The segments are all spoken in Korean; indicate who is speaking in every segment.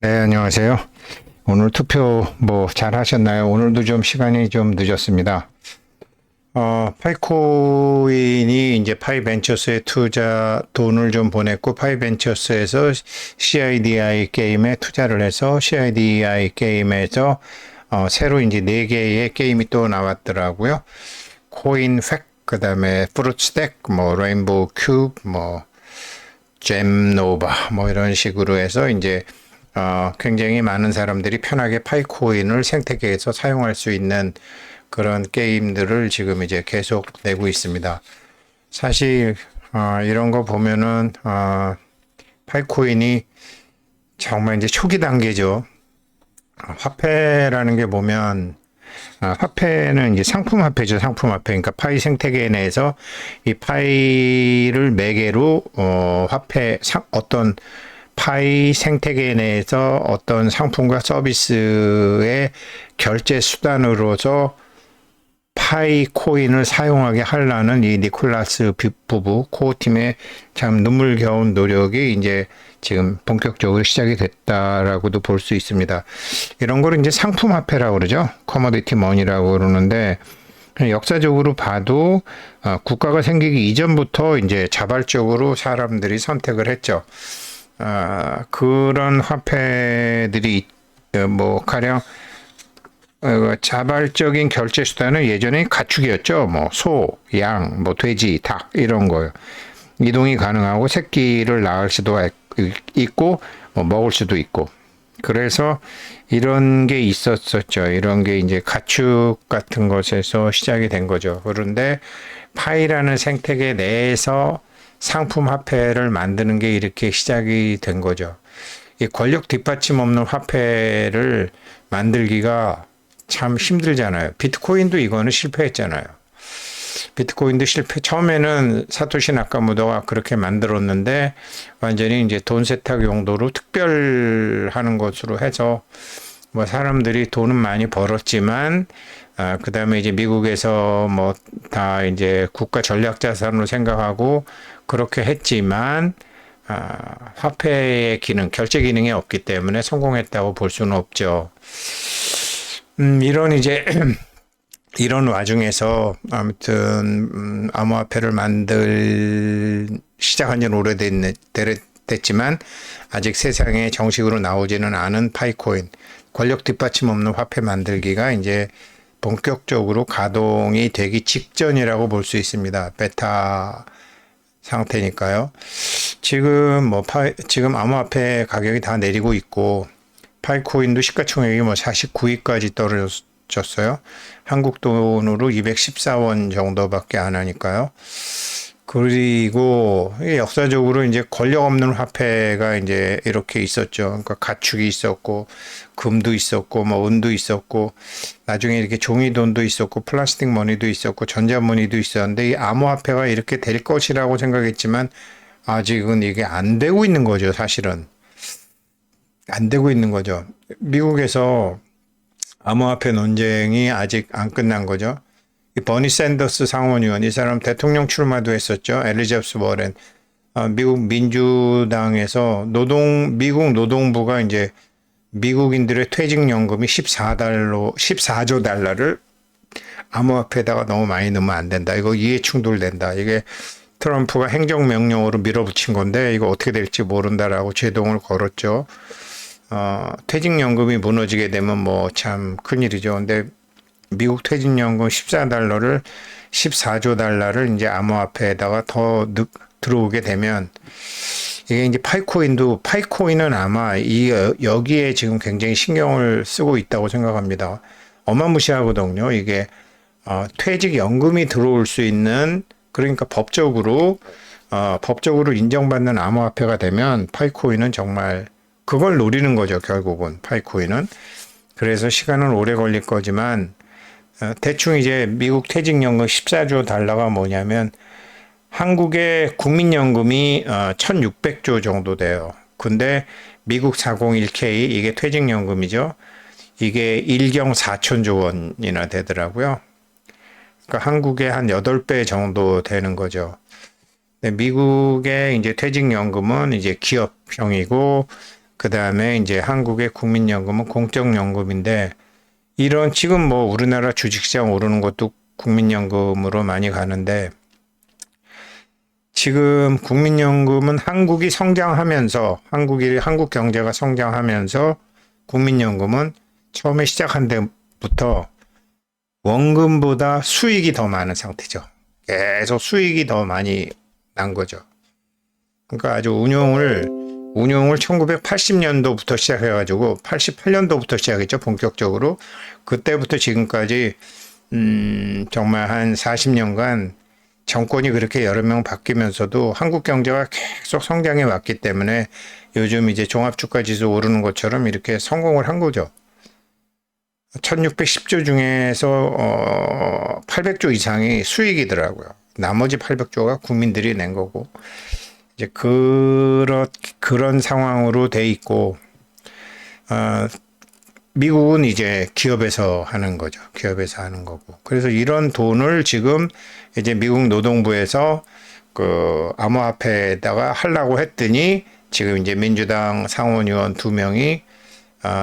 Speaker 1: 네, 안녕하세요. 오늘 투표 뭐 잘 하셨나요? 오늘도 좀 시간이 좀 늦었습니다. 파이코인이 이제 파이벤처스에 돈을 좀 보냈고, 파이벤처스에서 CIDI 게임에 투자를 해서, CIDI 게임에서, 새로 이제 4개의 게임이 또 나왔더라고요. 코인 팩, 그 다음에 프루트스택, 뭐, 레인보우 큐브, 뭐, 잼노바, 뭐 이런 식으로 해서 이제 굉장히 많은 사람들이 편하게 파이코인을 생태계에서 사용할 수 있는 그런 게임들을 지금 이제 계속 내고 있습니다. 사실 이런 거 보면은 파이코인이 정말 이제 초기 단계죠. 화폐라는 게 보면 화폐는 이제 상품 화폐죠. 상품 화폐. 그러니까 파이 생태계 내에서 이 파이를 매개로 어떤 파이 생태계 내에서 어떤 상품과 서비스의 결제 수단으로서 파이 코인을 사용하게 하려는 이 니콜라스 부부 코어팀의 참 눈물겨운 노력이 이제 지금 본격적으로 시작이 됐다라고도 볼 수 있습니다. 이런 거를 이제 상품 화폐라고 그러죠. 커머디티 머니라고 그러는데 역사적으로 봐도 국가가 생기기 이전부터 이제 자발적으로 사람들이 선택을 했죠. 그런 화폐들이 뭐 가령 자발적인 결제 수단은 예전에 가축이었죠. 뭐 소, 양, 뭐 돼지, 닭 이런 거요. 이동이 가능하고 새끼를 낳을 수도 있고 뭐 먹을 수도 있고. 그래서 이런 게 있었었죠. 이런 게 이제 가축 같은 것에서 시작이 된 거죠. 그런데 파이라는 생태계 내에서 상품 화폐를 만드는 게 이렇게 시작이 된 거죠. 이 권력 뒷받침 없는 화폐를 만들기가 참 힘들잖아요. 비트코인도 이거는 실패했잖아요. 비트코인도 처음에는 사토시 나카모토가 그렇게 만들었는데 완전히 이제 돈 세탁 용도로 특별하는 것으로 해서 뭐 사람들이 돈은 많이 벌었지만 그 다음에 이제 미국에서 뭐 다 이제 국가 전략 자산으로 생각하고 그렇게 했지만 화폐의 기능, 결제 기능이 없기 때문에 성공했다고 볼 수는 없죠. 이런 이제 이런 와중에서 아무튼 암호화폐를 시작한 지는 오래됐지만 아직 세상에 정식으로 나오지는 않은 파이코인, 권력 뒷받침 없는 화폐 만들기가 이제 본격적으로 가동이 되기 직전이라고 볼 수 있습니다. 베타 상태니까요. 지금 지금 암호화폐 가격이 다 내리고 있고 파이코인도 시가총액이 뭐 49위까지 떨어졌어요. 한국 돈으로 214원 정도밖에 안 하니까요. 그리고 역사적으로 이제 권력 없는 화폐가 이제 이렇게 있었죠. 그러니까 가축이 있었고, 금도 있었고, 뭐 은도 있었고, 나중에 이렇게 종이돈도 있었고, 플라스틱 머니도 있었고, 전자머니도 있었는데 이 암호화폐가 이렇게 될 것이라고 생각했지만 아직은 이게 안 되고 있는 거죠, 사실은. 안 되고 있는 거죠. 미국에서 암호화폐 논쟁이 아직 안 끝난 거죠. 버니 샌더스 상원의원, 이 사람 대통령 출마도 했었죠. 엘리자베스 워렌. 미국 민주당에서 미국 노동부가 이제 미국인들의 퇴직연금이 14조 달러를 암호화폐에다가 너무 많이 넣으면 안 된다. 이거 이해충돌된다. 이게 트럼프가 행정명령으로 밀어붙인 건데 이거 어떻게 될지 모른다라고 제동을 걸었죠. 퇴직연금이 무너지게 되면 뭐 참 큰일이죠. 근데 미국 퇴직연금 14조 달러를 이제 암호화폐에다가 더 들어오게 되면 이게 이제 파이코인은 아마 여기에 지금 굉장히 신경을 쓰고 있다고 생각합니다. 어마무시하거든요. 이게 퇴직연금이 들어올 수 있는, 그러니까 법적으로 인정받는 암호화폐가 되면 파이코인은 정말 그걸 노리는 거죠. 결국은 파이코인은. 그래서 시간은 오래 걸릴 거지만 대충 이제 미국 퇴직연금 14조 달러가 뭐냐면 한국의 국민연금이 1600조 정도 돼요. 근데 미국 401k 이게 퇴직연금이죠. 이게 1경 4천조 원이나 되더라고요. 그러니까 한국의 한 8배 정도 되는 거죠. 미국의 이제 퇴직연금은 이제 기업형이고 그 다음에 이제 한국의 국민연금은 공적연금인데, 이런 지금 뭐 우리나라 주식시장 오르는 것도 국민연금으로 많이 가는데, 지금 국민연금은 한국이 성장하면서, 한국 경제가 성장하면서 국민연금은 처음에 시작한 데부터 원금보다 수익이 더 많은 상태죠. 계속 수익이 더 많이 난 거죠. 그러니까 아주 운용을 1980년도부터 시작해가지고 88년도부터 시작했죠. 본격적으로. 그때부터 지금까지 정말 한 40년간 정권이 그렇게 여러 명 바뀌면서도 한국 경제가 계속 성장해 왔기 때문에 요즘 이제 종합주가지수 오르는 것처럼 이렇게 성공을 한 거죠. 1610조 중에서 800조 이상이 수익이더라고요. 나머지 800조가 국민들이 낸 거고, 이제 그런 상황으로 돼 있고, 미국은 이제 기업에서 하는 거죠. 기업에서 하는 거고. 그래서 이런 돈을 지금 이제 미국 노동부에서 그 암호화폐에다가 하려고 했더니 지금 이제 민주당 상원의원 2명이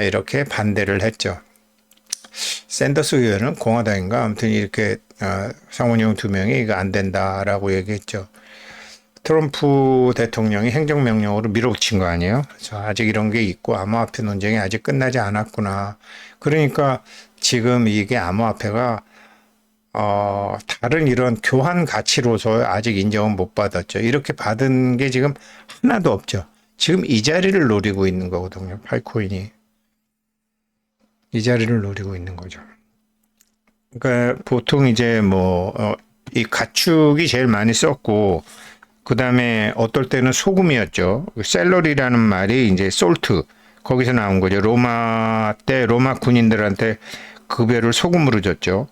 Speaker 1: 이렇게 반대를 했죠. 샌더스 의원은 공화당인가 아무튼 이렇게 상원의원 2명이 이거 안 된다라고 얘기했죠. 트럼프 대통령이 행정명령으로 밀어붙인 거 아니에요? 그래서 아직 이런 게 있고 암호화폐 논쟁이 아직 끝나지 않았구나. 그러니까 지금 이게 암호화폐가 다른 이런 교환 가치로서 아직 인정은 못 받았죠. 이렇게 받은 게 지금 하나도 없죠. 지금 이 자리를 노리고 있는 거거든요. 파이코인이. 이 자리를 노리고 있는 거죠. 그러니까 보통 이제 이 가축이 제일 많이 썼고, 그 다음에 어떨 때는 소금이었죠. 샐러리라는 말이 이제 솔트, 거기서 나온 거죠. 로마 때 로마 군인들한테 급여를 소금으로 줬죠.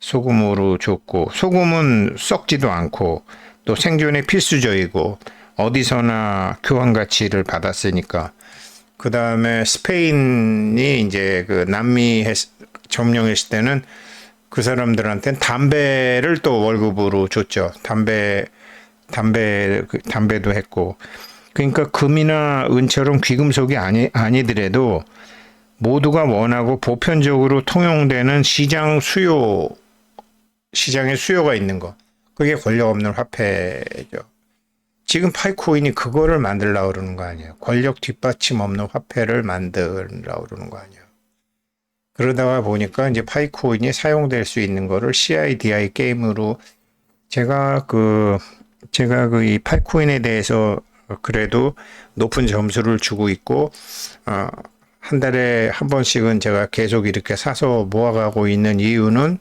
Speaker 1: 소금으로 줬고, 소금은 썩지도 않고 또 생존에 필수적이고 어디서나 교환 가치를 받았으니까. 그 다음에 스페인이 이제 그 남미 점령했을 때는 그 사람들한테는 담배를 또 월급으로 줬죠. 담배도 했고. 그러니까 금이나 은처럼 귀금속이 아니더라도 모두가 원하고 보편적으로 통용되는 시장의 수요가 있는 거. 그게 권력 없는 화폐죠. 지금 파이코인이 그거를 만들려고 그러는 거 아니에요. 권력 뒷받침 없는 화폐를 만들려고 그러는 거 아니에요. 그러다가 보니까 이제 파이코인이 사용될 수 있는 거를 CIDI 게임으로 제가 이 파이코인에 대해서 그래도 높은 점수를 주고 있고, 한 달에 한 번씩은 제가 계속 이렇게 사서 모아가고 있는 이유는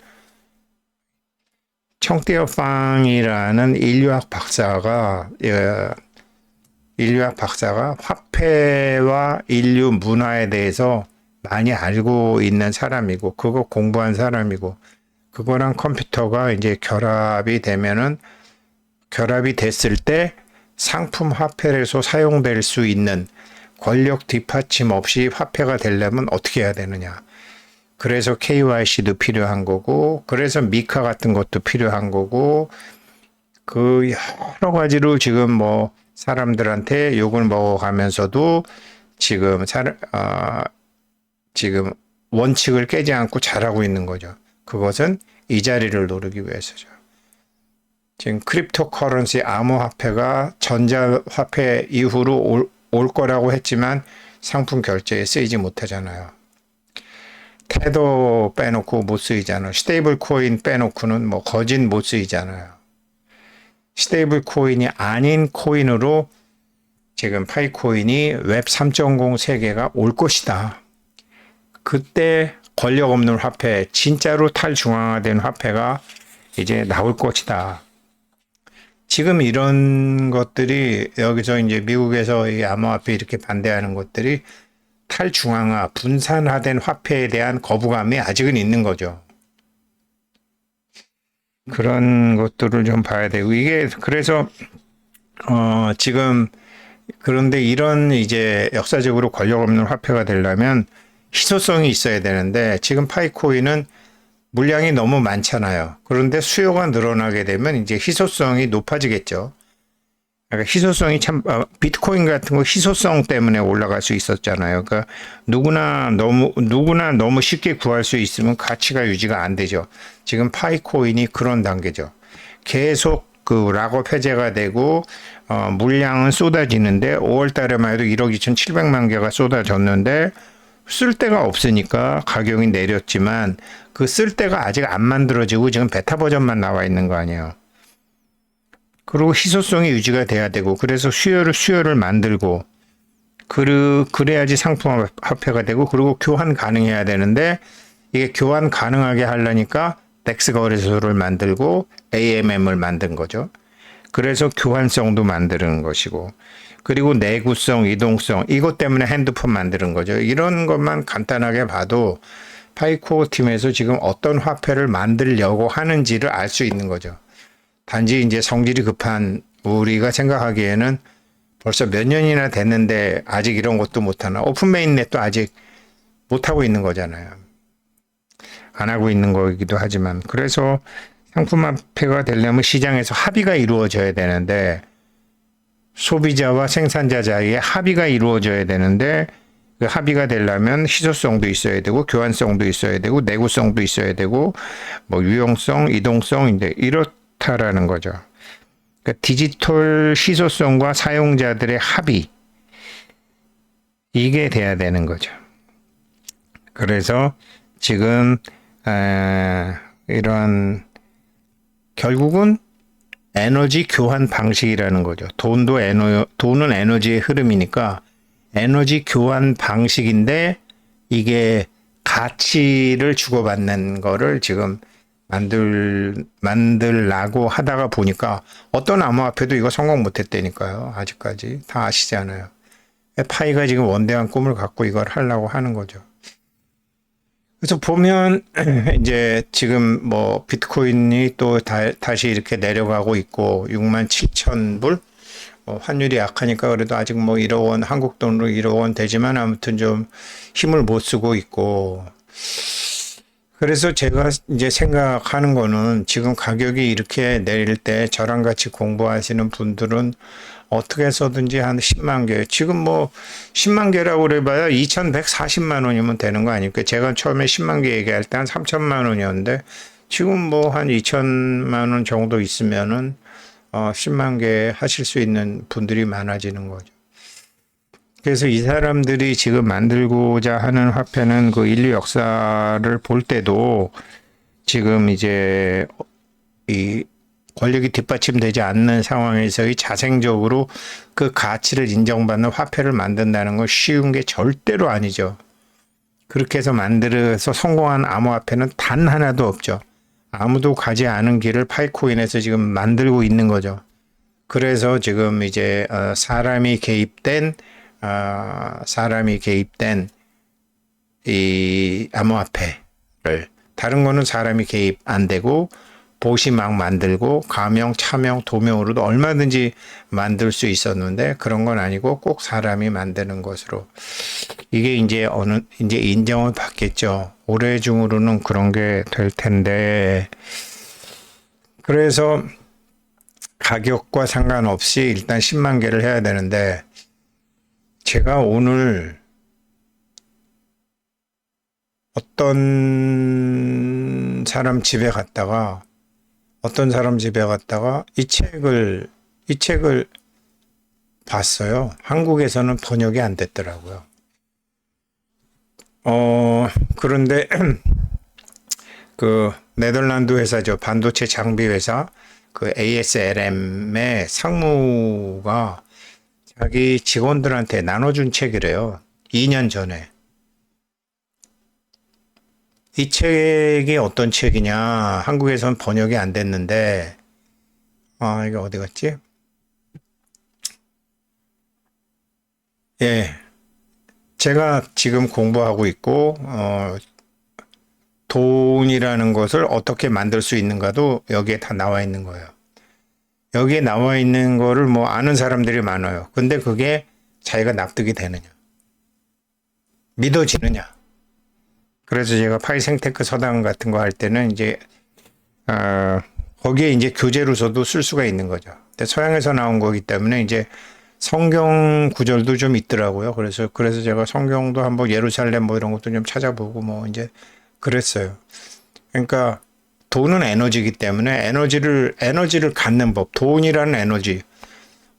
Speaker 1: 청띠어팡이라는 인류학 박사가 화폐와 인류 문화에 대해서 많이 알고 있는 사람이고, 그거 공부한 사람이고, 그거랑 컴퓨터가 이제 결합이 됐을 때 상품 화폐에서 사용될 수 있는 권력 뒷받침 없이 화폐가 되려면 어떻게 해야 되느냐. 그래서 KYC도 필요한 거고, 그래서 미카 같은 것도 필요한 거고, 그 여러 가지로 지금 사람들한테 욕을 먹어가면서도 지금 원칙을 깨지 않고 잘하고 있는 거죠. 그것은 이 자리를 노리기 위해서죠. 지금 크립토 커런시 암호화폐가 전자화폐 이후로 올 거라고 했지만 상품 결제에 쓰이지 못하잖아요. 테더 빼놓고 못 쓰이잖아요. 스테이블 코인 빼놓고는 거진 못 쓰이잖아요. 스테이블 코인이 아닌 코인으로 지금 파이코인이 웹 3.0 세계가 올 것이다. 그때 권력 없는 화폐, 진짜로 탈중앙화된 화폐가 이제 나올 것이다. 지금 이런 것들이 여기서 이제 미국에서 이 암호화폐 이렇게 반대하는 것들이 탈중앙화, 분산화된 화폐에 대한 거부감이 아직은 있는 거죠. 그런 것들을 좀 봐야 되고, 이게 그래서 지금 그런데 이런 이제 역사적으로 권력 없는 화폐가 되려면 희소성이 있어야 되는데, 지금 파이코인은 물량이 너무 많잖아요. 그런데 수요가 늘어나게 되면 이제 희소성이 높아지겠죠. 그러니까 희소성이 참 비트코인 같은 거 희소성 때문에 올라갈 수 있었잖아요. 그러니까 누구나 너무 쉽게 구할 수 있으면 가치가 유지가 안 되죠. 지금 파이코인이 그런 단계죠. 계속 그 락업 해제가 되고 물량은 쏟아지는데 5월 달에만 해도 1억 2,700만 개가 쏟아졌는데 쓸 데가 없으니까 가격이 내렸지만 그 쓸 데가 아직 안 만들어지고 지금 베타 버전만 나와 있는 거 아니에요. 그리고 희소성이 유지가 돼야 되고 그래서 수요를 만들고 그래야지 상품 화폐가 되고 그리고 교환 가능해야 되는데 이게 교환 가능하게 하려니까 덱스 거래소를 만들고 AMM을 만든 거죠. 그래서 교환성도 만드는 것이고 그리고 내구성, 이동성 이것 때문에 핸드폰 만드는 거죠. 이런 것만 간단하게 봐도 파이코 팀에서 지금 어떤 화폐를 만들려고 하는지를 알 수 있는 거죠. 단지 이제 성질이 급한 우리가 생각하기에는 벌써 몇 년이나 됐는데 아직 이런 것도 못하나. 오픈 메인넷도 아직 못하고 있는 거잖아요. 안 하고 있는 거이기도 하지만. 그래서 상품화폐가 되려면 시장에서 합의가 이루어져야 되는데 소비자와 생산자 사이에 합의가 이루어져야 되는데 그 합의가 되려면 희소성도 있어야 되고 교환성도 있어야 되고 내구성도 있어야 되고 뭐 유용성, 이동성인데 이렇다라는 거죠. 그러니까 디지털 희소성과 사용자들의 합의 이게 돼야 되는 거죠. 그래서 지금 이런 결국은 에너지 교환 방식이라는 거죠. 돈은 에너지의 흐름이니까 에너지 교환 방식인데 이게 가치를 주고받는 거를 지금 만들라고 하다가 보니까 어떤 암호화폐도 이거 성공 못했다니까요. 아직까지 다 아시잖아요. 파이가 지금 원대한 꿈을 갖고 이걸 하려고 하는 거죠. 그래서 보면 이제 지금 뭐 비트코인이 또 다시 이렇게 내려가고 있고 67,000불 환율이 약하니까 그래도 아직 뭐 1억 원 한국 돈으로 1억 원 되지만 아무튼 좀 힘을 못 쓰고 있고 그래서 제가 이제 생각하는 거는 지금 가격이 이렇게 내릴 때 저랑 같이 공부하시는 분들은 어떻게 해서든지 한 10만 개, 지금 뭐 10만 개라고 그래봐야 2,140만 원이면 되는 거 아닙니까? 제가 처음에 10만 개 얘기할 때 한 3천만 원이었는데 지금 뭐 한 2천만 원 정도 있으면은 10만 개 하실 수 있는 분들이 많아지는 거죠. 그래서 이 사람들이 지금 만들고자 하는 화폐는 그 인류 역사를 볼 때도 지금 이제 이 권력이 뒷받침되지 않는 상황에서의 자생적으로 그 가치를 인정받는 화폐를 만든다는 건 쉬운 게 절대로 아니죠. 그렇게 해서 만들어서 성공한 암호화폐는 단 하나도 없죠. 아무도 가지 않은 길을 파이코인에서 지금 만들고 있는 거죠. 그래서 지금 이제 사람이 개입된 이 암호화폐를 다른 거는 사람이 개입 안 되고 봇이 막 만들고 가명, 차명, 도명으로도 얼마든지 만들 수 있었는데 그런 건 아니고 꼭 사람이 만드는 것으로 이게 이제 이제 인정을 받겠죠. 올해 중으로는 그런 게 될 텐데 그래서 가격과 상관없이 일단 10만 개를 해야 되는데 제가 오늘 어떤 사람 집에 갔다가 이 책을 봤어요. 한국에서는 번역이 안 됐더라고요. 그런데 그 네덜란드 회사죠. 반도체 장비 회사 그 ASLM의 상무가 자기 직원들한테 나눠준 책이래요. 2년 전에. 이 책이 어떤 책이냐. 한국에선 번역이 안 됐는데, 이게 어디 갔지? 예. 제가 지금 공부하고 있고, 돈이라는 것을 어떻게 만들 수 있는가도 여기에 다 나와 있는 거예요. 여기에 나와 있는 거를 뭐 아는 사람들이 많아요. 근데 그게 자기가 납득이 되느냐. 믿어지느냐. 그래서 제가 파이 생테크 서당 같은 거 할 때는 이제 거기에 이제 교재로서도 쓸 수가 있는 거죠. 근데 서양에서 나온 거기 때문에 이제 성경 구절도 좀 있더라고요. 그래서 제가 성경도 한번 예루살렘 뭐 이런 것도 좀 찾아보고 뭐 이제 그랬어요. 그러니까 돈은 에너지이기 때문에 에너지를 갖는 법, 돈이라는 에너지,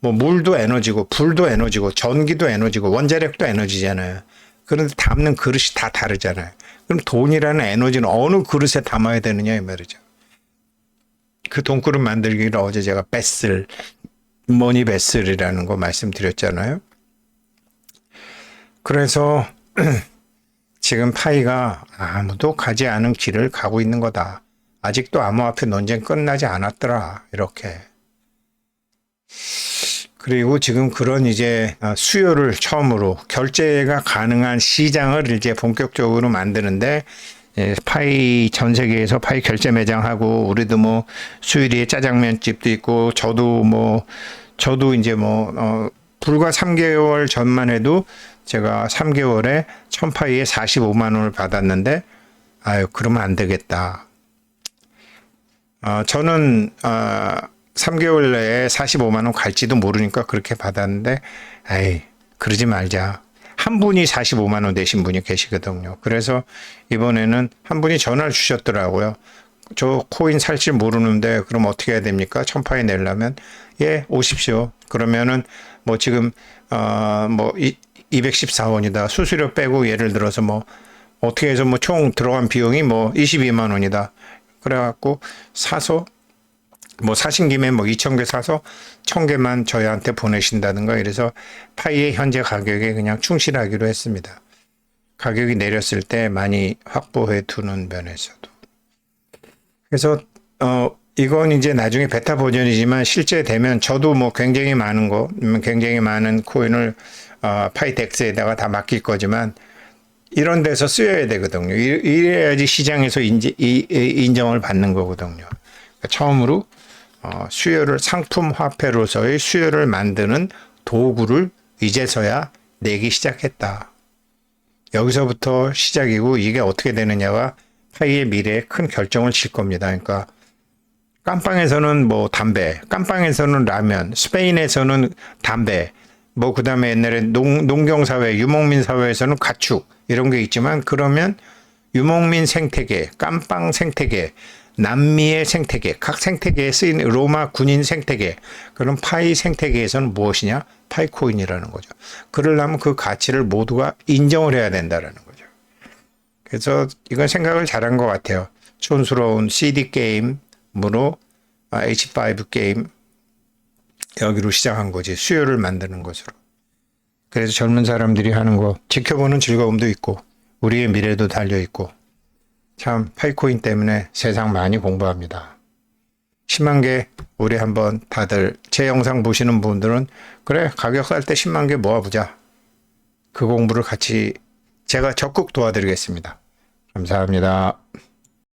Speaker 1: 뭐 물도 에너지고 불도 에너지고 전기도 에너지고 원자력도 에너지잖아요. 그런데 담는 그릇이 다 다르잖아요. 그럼 돈이라는 에너지는 어느 그릇에 담아야 되느냐 이 말이죠. 그 돈그릇 만들기를 어제 제가 베슬, 머니 베슬이라는 거 말씀드렸잖아요. 그래서 지금 파이가 아무도 가지 않은 길을 가고 있는 거다. 아직도 암호화폐 논쟁 끝나지 않았더라. 이렇게. 그리고 지금 그런 이제 수요를 처음으로 결제가 가능한 시장을 이제 본격적으로 만드는데 파이 전 세계에서 파이 결제 매장하고 우리도 뭐 수유리에 짜장면 집도 있고 저도 이제 불과 3개월 전만 해도 제가 3개월에 1000파이에 45만 원을 받았는데 아유 그러면 안 되겠다. 저는 3개월 내에 45만 원 갈지도 모르니까 그렇게 받았는데 에이 그러지 말자. 한 분이 45만 원 내신 분이 계시거든요. 그래서 이번에는 한 분이 전화를 주셨더라고요. 저 코인 살 줄 모르는데 그럼 어떻게 해야 됩니까? 1000파이 내려면 예 오십시오. 그러면은 뭐 지금 214원이다. 수수료 빼고 예를 들어서 뭐 어떻게 해서 뭐 총 들어간 비용이 뭐 22만 원이다. 그래갖고 사서 뭐 사신 김에 뭐 2,000개 사서 1,000개만 저희한테 보내신다든가 이래서 파이의 현재 가격에 그냥 충실하기로 했습니다. 가격이 내렸을 때 많이 확보해 두는 면에서도. 그래서 이건 이제 나중에 베타 버전이지만 실제 되면 저도 뭐 굉장히 많은 코인을 파이덱스에다가 다 맡길 거지만 이런 데서 쓰여야 되거든요. 이래야지 시장에서 인정을 받는 거거든요. 그러니까 처음으로 수요를 상품 화폐로서의 수요를 만드는 도구를 이제서야 내기 시작했다. 여기서부터 시작이고 이게 어떻게 되느냐가 파이의 미래에 큰 결정을 질 겁니다. 그러니까 깜빵에서는 뭐 담배, 깜빵에서는 라면, 스페인에서는 담배, 뭐 그다음에 옛날에 농경 사회, 유목민 사회에서는 가축 이런 게 있지만 그러면 유목민 생태계, 깜빵 생태계, 남미의 생태계, 각 생태계에 쓰인 로마 군인 생태계, 그럼 파이 생태계에서는 무엇이냐? 파이코인이라는 거죠. 그러려면 그 가치를 모두가 인정을 해야 된다라는 거죠. 그래서 이건 생각을 잘한 것 같아요. 촌스러운 CD 게임으로 H5 게임 여기로 시작한 거지. 수요를 만드는 것으로. 그래서 젊은 사람들이 하는 거 지켜보는 즐거움도 있고 우리의 미래도 달려있고 참 파이코인 때문에 세상 많이 공부합니다. 10만 개 우리 한번 다들 제 영상 보시는 분들은 그래 가격 살 때 10만 개 모아보자. 그 공부를 같이 제가 적극 도와드리겠습니다. 감사합니다.